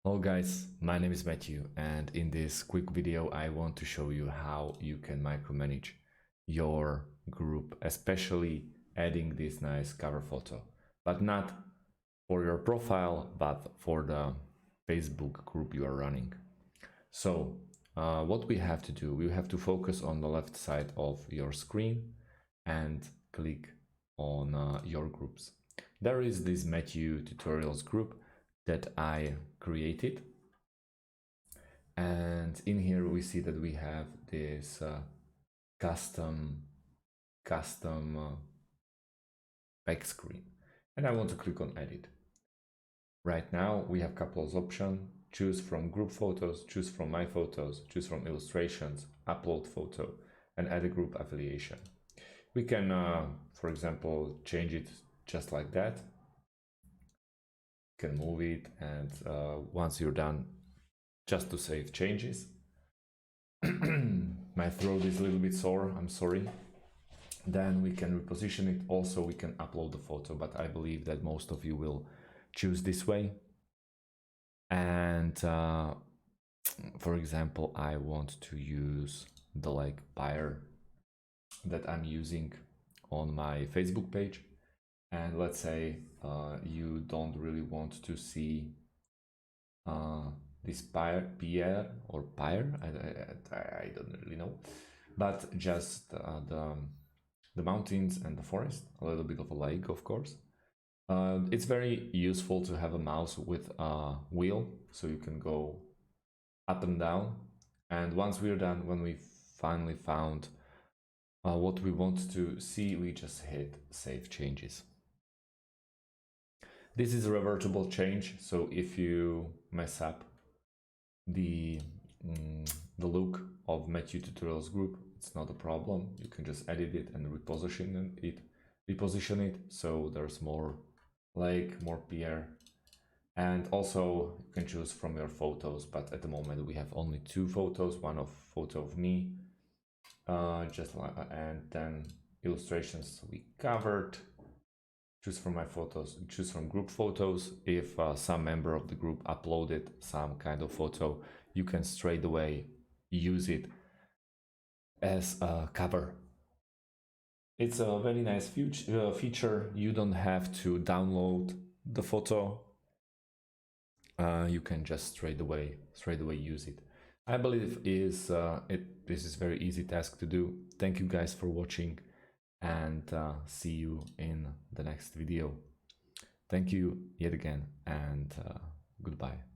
Hello guys, my name is Matthew, and in this quick video I want to show you how you can micromanage your group, especially adding this nice cover photo, but not for your profile, but for the Facebook group you are running. So what we have to do, we have to focus on the left side of your screen and click on your groups. There is this Matthew tutorials group that I created, and in here we see that we have this custom back screen, and I want to click on edit. Right now we have a couple of options: choose from group photos, choose from my photos, choose from illustrations, upload photo, and add a group affiliation. We can for example change it just like that. Can move it, and once you're done, just to save changes. My throat is a little bit sore, I'm sorry. Then we can reposition it. Also we can upload the photo, but I believe that most of you will choose this way. And for example, I want to use the buyer that I'm using on my Facebook page. And let's say you don't really want to see this Pierre or Pyre, I don't really know, but just the mountains and the forest, a little bit of a lake, of course. It's very useful to have a mouse with a wheel, so you can go up and down. And once we're done, when we finally found what we want to see, we just hit save changes. This is a revertible change, so if you mess up the look of Matthew tutorials group, it's not a problem. You can just edit it and reposition it so there's more more Pierre. And also you can choose from your photos, but at the moment we have only two photos, one photo of me, and then illustrations we covered. Choose from my photos, choose from group photos. If some member of the group uploaded some kind of photo, you can straight away use it as a cover. It's a very nice feature. You don't have to download the photo. You can just straight away use it. I believe this is very easy task to do. Thank you guys for watching, and see you in the next video. Thank you yet again, and goodbye.